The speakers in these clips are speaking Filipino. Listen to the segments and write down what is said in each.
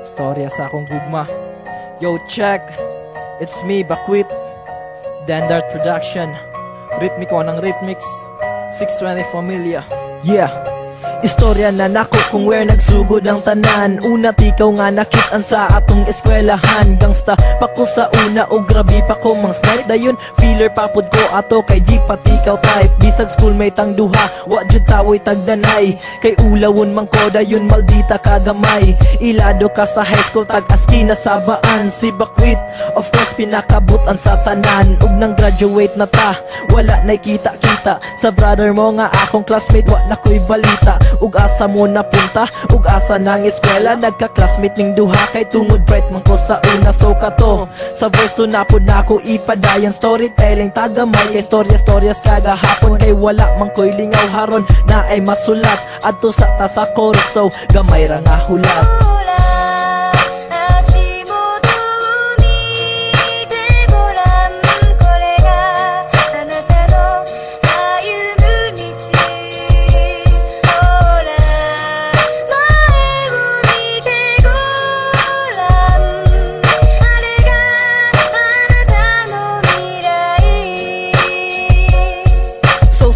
Storya sa akong gugma. Yo, check. It's me, Bakwit. Dandart Production. Ritmiko ng Rhythmix 620 Familia. Yeah. Istorya na nako kung where nagsugod ang tanan. Una tikaw nga nakitaan sa atong eskwelahan. Gangsta pa ko sa una o grabe pa ko mang snipe. Dayon feeler papod ko ato kay di pa tikaw type. Bisag schoolmate ang duha, wa jud tawoy tagdanay. Kay ulawon man ko dayon maldita kagamay. Ilado ka sa high school tag aski na sabaan. Si Bakwit of course pinakabutan sa tanan. Ug nang graduate na ta, wala nay kita-kita. Sa brother mo nga akong classmate wa na ko'y balita. Ug asa mo napunta, ug asa nang eskwela. Nagka-classmate ning duha kay tungod bright man ko sa una. So kato, sa verse to napod na ako ipadayon. Storytelling tagamay kay storya-storyas kada hapon. Kay wala man ko'y lingaw haron na ay masulat adto sa ta sa chorus. So gamay ra nga hulat.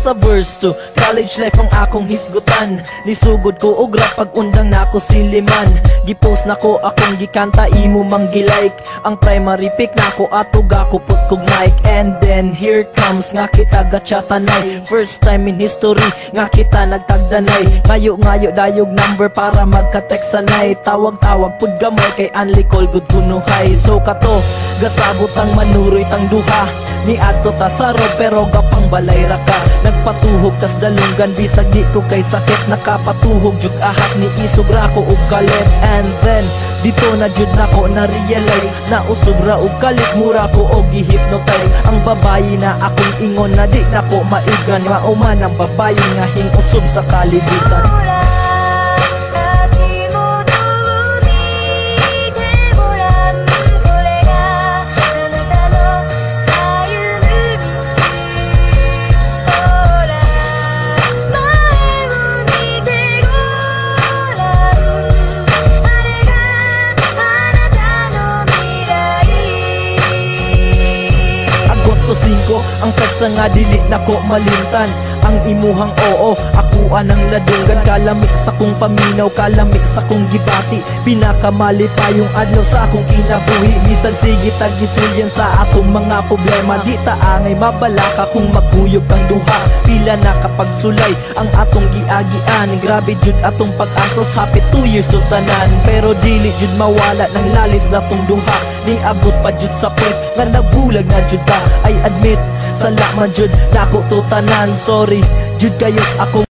Sa verse 2, college life ang akong hisgutan. Nisugod ko og rap pag undang nako siliman. Gipost nako akong gikanta imo manggilike. Ang primary pick nako atog ako put kog mic. And then here comes nga kita gatchatanay. First time in history nga kita nagtagdanay. Ngayo dayog number para magka-text sanay. Tawag-tawag pud gamay kay unli call good kunuhay. So kato, gasabot ang manuroy tang duha. Ni adto ta sa road pero gapang balay ra ka. Nagpatuhog tas dalunggan bisag di ko kay sakit. Nakapatuhog jud ahat ni isog ra ko og kalit. And then dito na jud nako na realize na usog ra og kalit mura ko og gi-hypnotize. Ang babayi na akong ingon na di nako maigan. Mauman ang babayi nga hinusog sa kalibutan. Ang katsa nga dili nako malimtan. Ang imuhang oo, akuan ang ladunggan. Kalamik sa kong paminaw, kalamik sa kong gibati. Pinakamali pa yung adlaw sa akong kinabuhi. Bisag sige tagisulyan sa atong mga problema. Di taangay mabalaka kung magkuyog kang duha. Pila na kapag sulay ang atong giagian. Grabe jud atong pag-antos, hapit 2 years to tanan. Pero dili jud mawala ng lalis na tong duha. Di abot pa jud sa point nga nabulag na jud ta. I admit, salamat jud nako to tanan. Sorry jud kayos ako